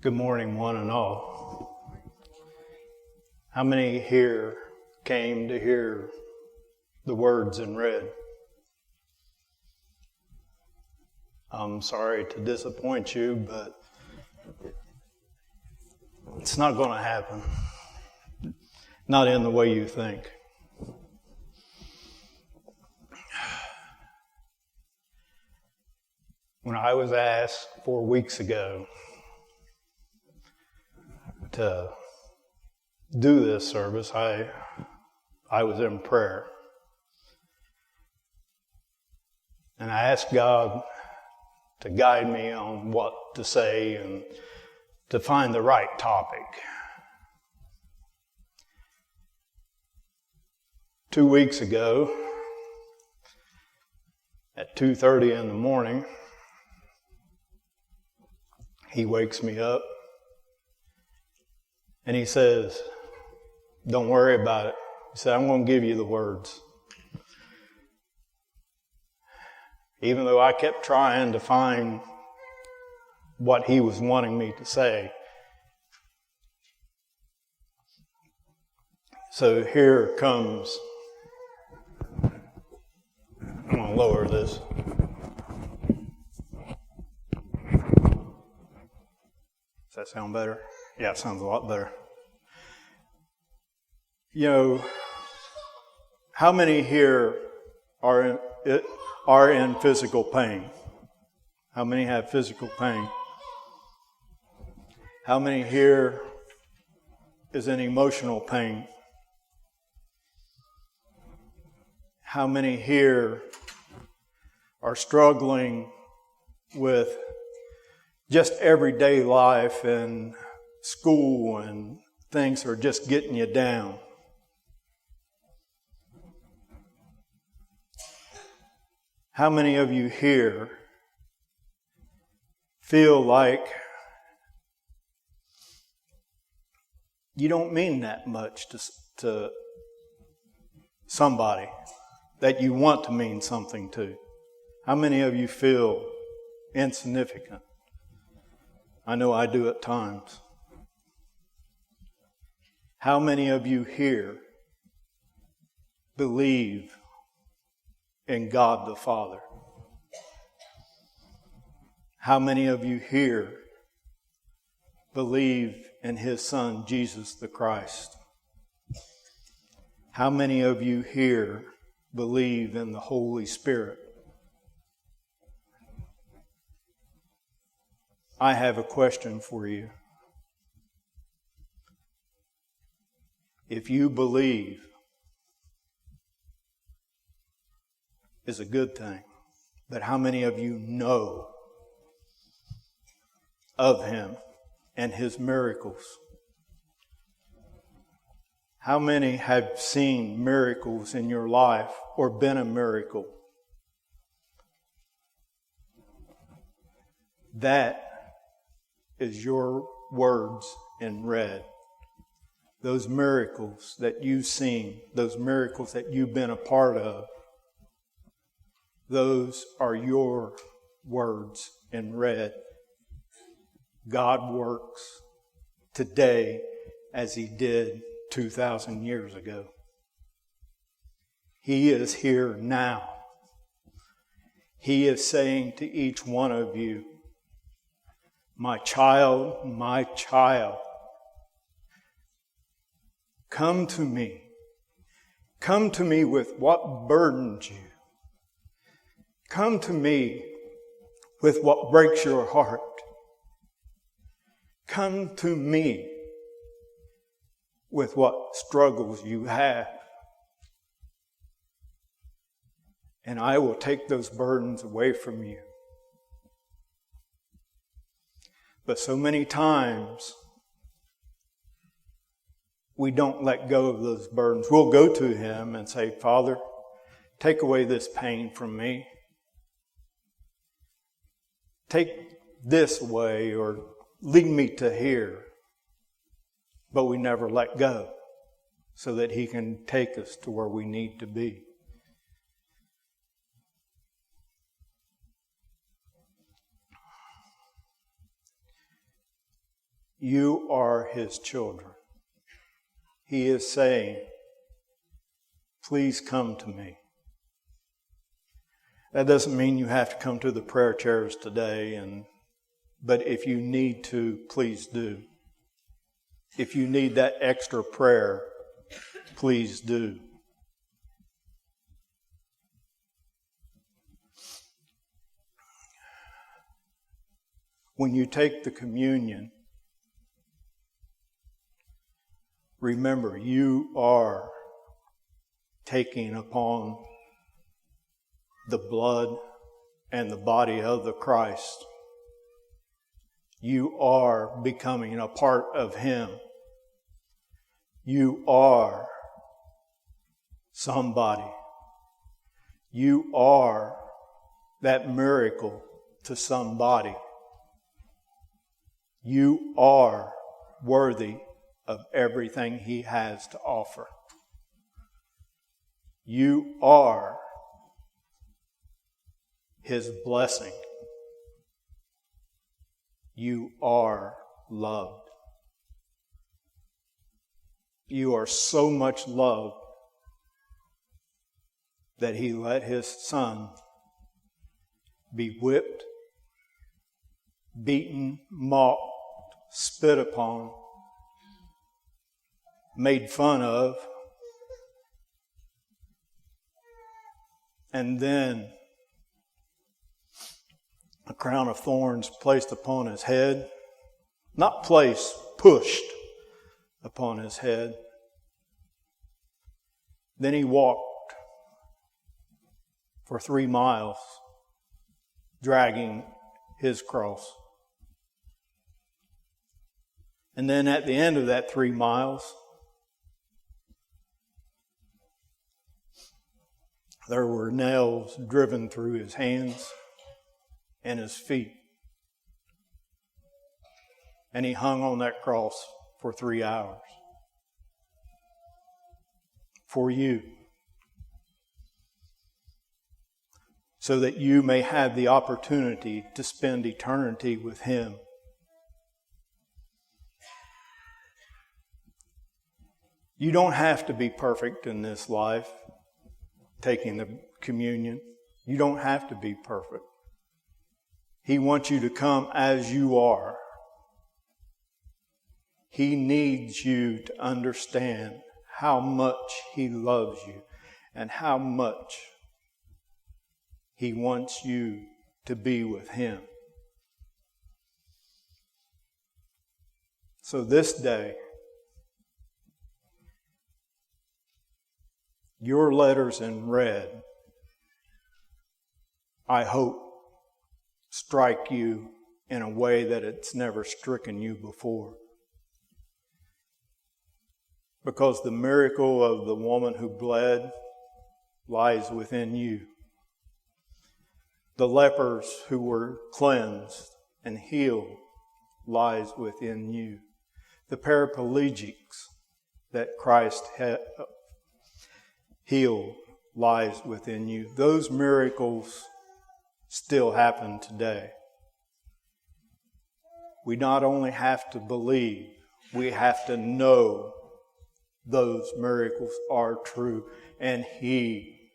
Good morning, one and all. How many here came to hear the words and read? I'm sorry to disappoint you, but it's not going to happen. Not in the way you think. When I was asked 4 weeks ago to do this service, I was in prayer. And I asked God to guide me on what to say and to find the right topic. 2 weeks ago, at 2:30 in the morning, he wakes me up and he says, "Don't worry about it." He said, "I'm going to give you the words." Even though I kept trying to find what he was wanting me to say. So here comes, I'm going to lower this. Does that sound better? Yeah, it sounds a lot better. You know, how many here are in physical pain? How many have physical pain? How many here is in emotional pain? How many here are struggling with just everyday life and school and things are just getting you down? How many of you here feel like you don't mean that much to somebody that you want to mean something to? How many of you feel insignificant? I know I do at times. How many of you here believe in God the Father? How many of you here believe in His Son, Jesus the Christ? How many of you here believe in the Holy Spirit? I have a question for you. If you believe, is a good thing. But how many of you know of Him and His miracles? How many have seen miracles in your life or been a miracle? That is your words in red. Those miracles that you've seen, those miracles that you've been a part of, those are your words in red. God works today as He did 2,000 years ago. He is here now. He is saying to each one of you, my child, come to me. Come to me with what burdens you. Come to me with what breaks your heart. Come to me with what struggles you have. And I will take those burdens away from you. But so many times, we don't let go of those burdens. We'll go to Him and say, Father, take away this pain from me. Take this away or lead me to here. But we never let go so that He can take us to where we need to be. You are His children. He is saying, please come to me. That doesn't mean you have to come to the prayer chairs today, but if you need to, please do. If you need that extra prayer, please do. When you take the communion, remember, you are taking upon the blood and the body of the Christ. You are becoming a part of Him. You are somebody. You are that miracle to somebody. You are worthy of everything He has to offer. You are His blessing. You are loved. You are so much loved that He let His Son be whipped, beaten, mocked, spit upon, made fun of, and then a crown of thorns placed upon His head. Not placed, pushed upon His head. Then He walked for 3 miles, dragging His cross. And then at the end of that 3 miles, there were nails driven through His hands and His feet. And He hung on that cross for 3 hours. For you. So that you may have the opportunity to spend eternity with Him. You don't have to be perfect in this life, taking the communion. You don't have to be perfect. He wants you to come as you are. He needs you to understand how much He loves you and how much He wants you to be with Him. So this day, your letters in red, I hope, strike you in a way that it's never stricken you before. Because the miracle of the woman who bled lies within you. The lepers who were cleansed and healed lies within you. The paraplegics that Christ healed lies within you. Those miracles still happen today. We not only have to believe, we have to know those miracles are true, and He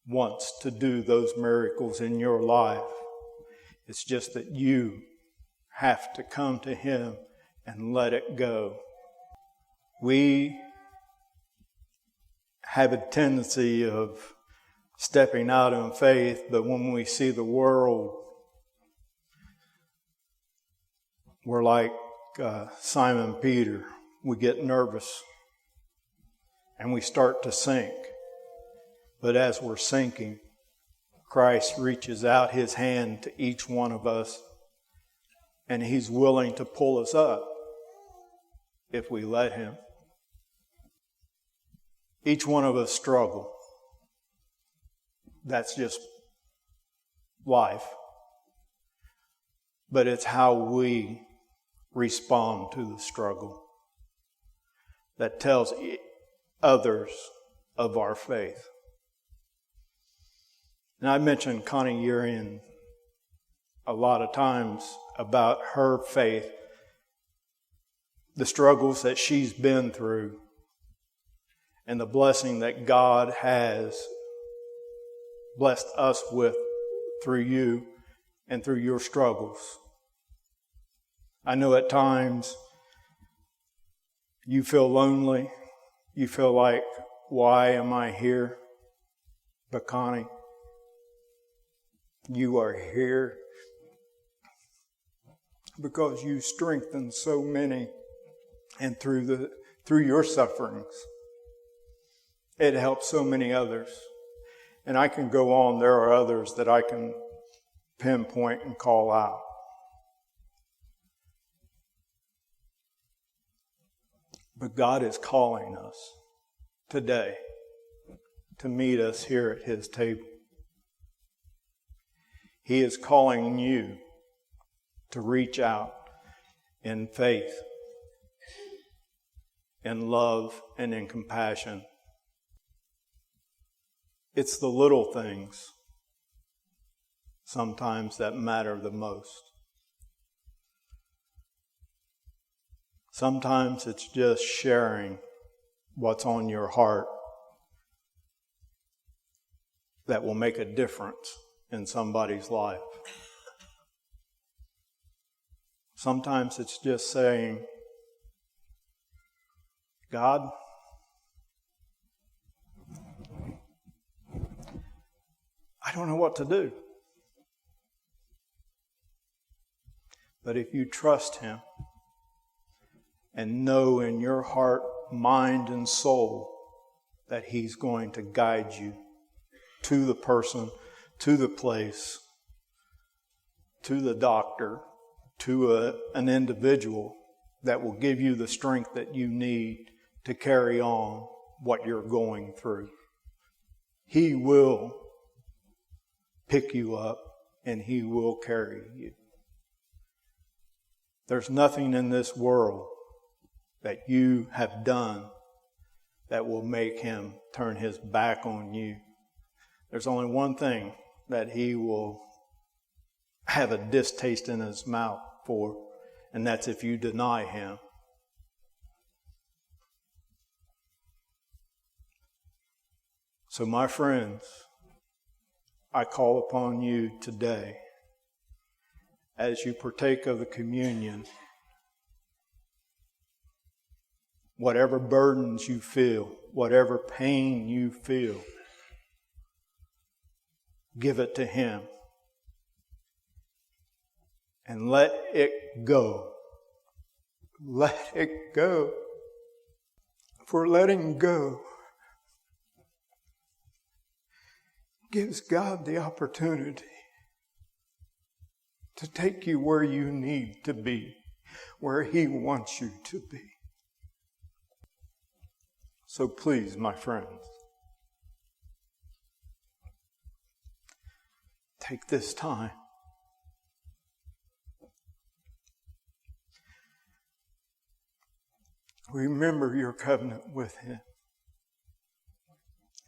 wants to do those miracles in your life. It's just that you have to come to Him and let it go. We have a tendency of stepping out in faith, but when we see the world, we're like Simon Peter. We get nervous and we start to sink. But as we're sinking, Christ reaches out His hand to each one of us, and He's willing to pull us up if we let Him. Each one of us struggle. That's just life. But it's how we respond to the struggle that tells others of our faith. And I mentioned Connie Urian a lot of times about her faith the struggles that she's been through and the blessing that God has blessed us with through you and through your struggles. I know at times you feel lonely. You feel like, why am I here? But Connie, you are here because you strengthened so many, and through your sufferings, it helped so many others. And I can go on. There are others that I can pinpoint and call out. But God is calling us today to meet us here at His table. He is calling you to reach out in faith, in love, and in compassion. It's the little things sometimes that matter the most. Sometimes it's just sharing what's on your heart that will make a difference in somebody's life. Sometimes it's just saying, God, I don't know what to do. But if you trust Him and know in your heart, mind, and soul that He's going to guide you to the person, to the place, to the doctor, to an individual that will give you the strength that you need to carry on what you're going through. He will pick you up and He will carry you. There's nothing in this world that you have done that will make Him turn His back on you. There's only one thing that He will have a distaste in His mouth for, and that's if you deny Him. So my friends, I call upon you today as you partake of the communion, whatever burdens you feel, whatever pain you feel, give it to Him and let it go. Let it go. For letting go gives God the opportunity to take you where you need to be, where He wants you to be. So please, my friends, take this time. Remember your covenant with Him.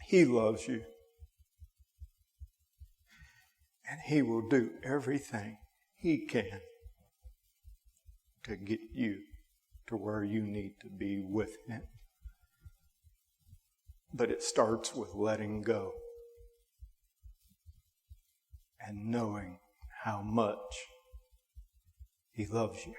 He loves you. And He will do everything He can to get you to where you need to be with Him. But it starts with letting go and knowing how much He loves you.